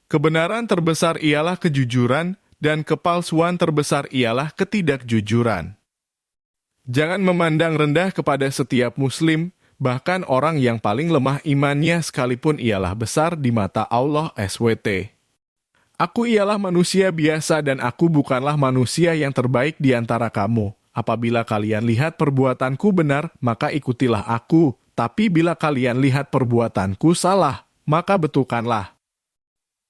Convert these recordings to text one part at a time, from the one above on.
Kebenaran terbesar ialah kejujuran, dan kepalsuan terbesar ialah ketidakjujuran. Jangan memandang rendah kepada setiap muslim, bahkan orang yang paling lemah imannya sekalipun ialah besar di mata Allah SWT. Aku ialah manusia biasa dan aku bukanlah manusia yang terbaik di antara kamu. Apabila kalian lihat perbuatanku benar, maka ikutilah aku. Tapi bila kalian lihat perbuatanku salah, maka betulkanlah.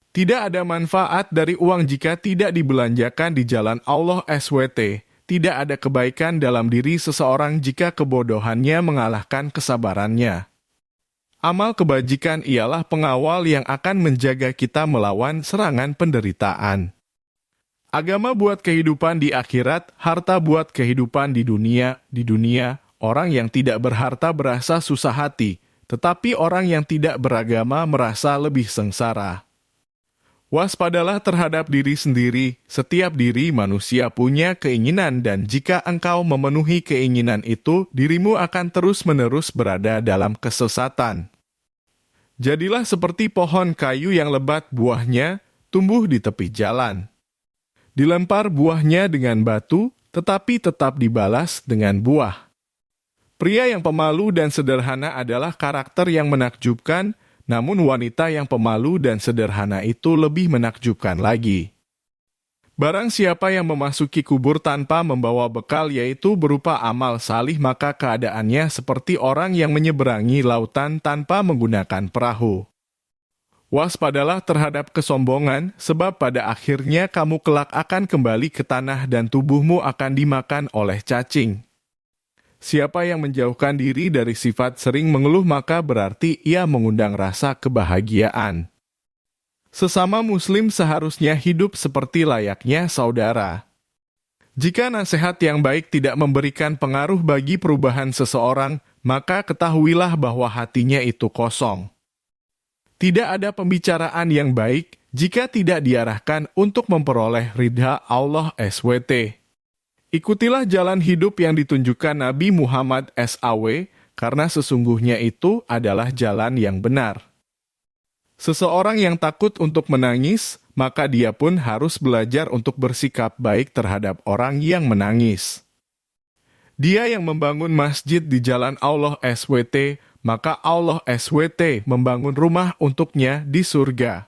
Tidak ada manfaat dari uang jika tidak dibelanjakan di jalan Allah SWT. Tidak ada kebaikan dalam diri seseorang jika kebodohannya mengalahkan kesabarannya. Amal kebajikan ialah pengawal yang akan menjaga kita melawan serangan penderitaan. Agama buat kehidupan di akhirat, harta buat kehidupan di dunia. Di dunia, orang yang tidak berharta berasa susah hati, tetapi orang yang tidak beragama merasa lebih sengsara. Waspadalah terhadap diri sendiri. Setiap diri manusia punya keinginan dan jika engkau memenuhi keinginan itu, dirimu akan terus-menerus berada dalam kesesatan. Jadilah seperti pohon kayu yang lebat buahnya, tumbuh di tepi jalan. Dilempar buahnya dengan batu, tetapi tetap dibalas dengan buah. Pria yang pemalu dan sederhana adalah karakter yang menakjubkan, namun wanita yang pemalu dan sederhana itu lebih menakjubkan lagi. Barang siapa yang memasuki kubur tanpa membawa bekal yaitu berupa amal salih, maka keadaannya seperti orang yang menyeberangi lautan tanpa menggunakan perahu. Waspadalah terhadap kesombongan, sebab pada akhirnya kamu kelak akan kembali ke tanah dan tubuhmu akan dimakan oleh cacing. Siapa yang menjauhkan diri dari sifat sering mengeluh maka berarti ia mengundang rasa kebahagiaan. Sesama muslim seharusnya hidup seperti layaknya saudara. Jika nasihat yang baik tidak memberikan pengaruh bagi perubahan seseorang, maka ketahuilah bahwa hatinya itu kosong. Tidak ada pembicaraan yang baik jika tidak diarahkan untuk memperoleh ridha Allah SWT. Ikutilah jalan hidup yang ditunjukkan Nabi Muhammad SAW, karena sesungguhnya itu adalah jalan yang benar. Seseorang yang takut untuk menangis, maka dia pun harus belajar untuk bersikap baik terhadap orang yang menangis. Dia yang membangun masjid di jalan Allah SWT, maka Allah SWT membangun rumah untuknya di surga.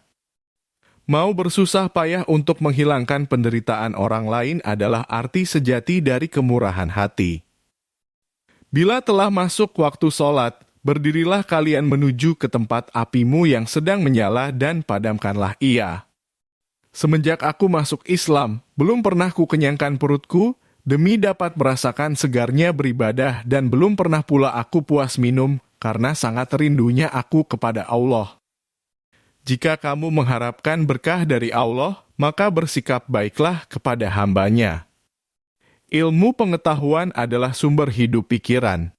Mau bersusah payah untuk menghilangkan penderitaan orang lain adalah arti sejati dari kemurahan hati. Bila telah masuk waktu sholat, berdirilah kalian menuju ke tempat apimu yang sedang menyala dan padamkanlah ia. Semenjak aku masuk Islam, belum pernah kukenyangkan perutku, demi dapat merasakan segarnya beribadah dan belum pernah pula aku puas minum, karena sangat rindunya aku kepada Allah. Jika kamu mengharapkan berkah dari Allah, maka bersikap baiklah kepada hamba-Nya. Ilmu pengetahuan adalah sumber hidup pikiran.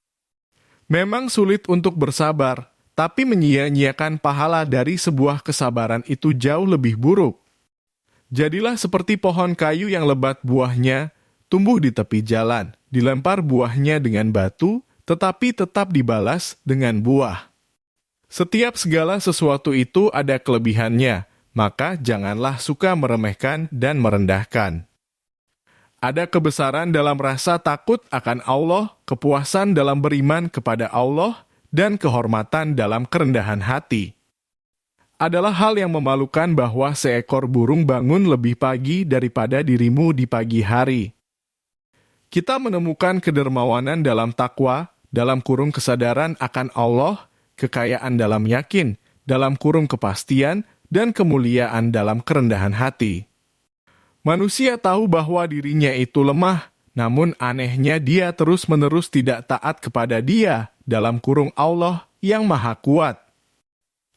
Memang sulit untuk bersabar, tapi menyia-nyiakan pahala dari sebuah kesabaran itu jauh lebih buruk. Jadilah seperti pohon kayu yang lebat buahnya, tumbuh di tepi jalan, dilempar buahnya dengan batu, tetapi tetap dibalas dengan buah. Setiap segala sesuatu itu ada kelebihannya, maka janganlah suka meremehkan dan merendahkan. Ada kebesaran dalam rasa takut akan Allah, kepuasan dalam beriman kepada Allah, dan kehormatan dalam kerendahan hati. Adalah hal yang memalukan bahwa seekor burung bangun lebih pagi daripada dirimu di pagi hari. Kita menemukan kedermawanan dalam takwa, dalam kurung kesadaran akan Allah, kekayaan dalam yakin, dalam kurung kepastian, dan kemuliaan dalam kerendahan hati. Manusia tahu bahwa dirinya itu lemah, namun anehnya dia terus-menerus tidak taat kepada Dia, dalam kurung Allah yang Maha Kuat.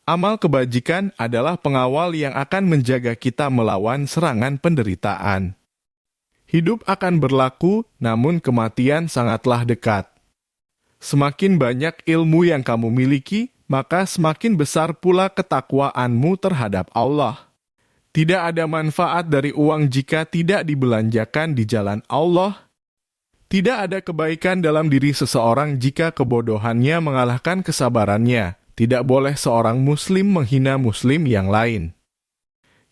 Amal kebajikan adalah pengawal yang akan menjaga kita melawan serangan penderitaan. Hidup akan berlaku, namun kematian sangatlah dekat. Semakin banyak ilmu yang kamu miliki, maka semakin besar pula ketakwaanmu terhadap Allah. Tidak ada manfaat dari uang jika tidak dibelanjakan di jalan Allah. Tidak ada kebaikan dalam diri seseorang jika kebodohannya mengalahkan kesabarannya. Tidak boleh seorang muslim menghina muslim yang lain.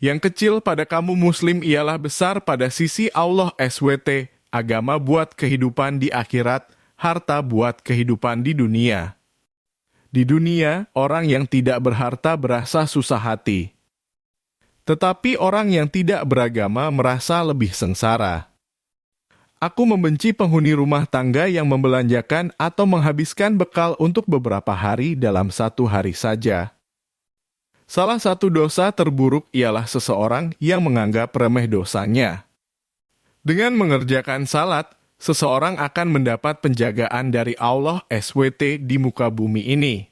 Yang kecil pada kamu muslim ialah besar pada sisi Allah SWT, agama buat kehidupan di akhirat, harta buat kehidupan di dunia. Di dunia, orang yang tidak berharta berasa susah hati. Tetapi orang yang tidak beragama merasa lebih sengsara. Aku membenci penghuni rumah tangga yang membelanjakan atau menghabiskan bekal untuk beberapa hari dalam satu hari saja. Salah satu dosa terburuk ialah seseorang yang menganggap remeh dosanya. Dengan mengerjakan salat, seseorang akan mendapat penjagaan dari Allah SWT di muka bumi ini.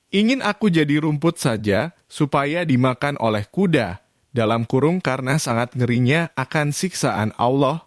Ingin aku jadi rumput saja supaya dimakan oleh kuda, dalam kurung karena sangat ngerinya akan siksaan Allah.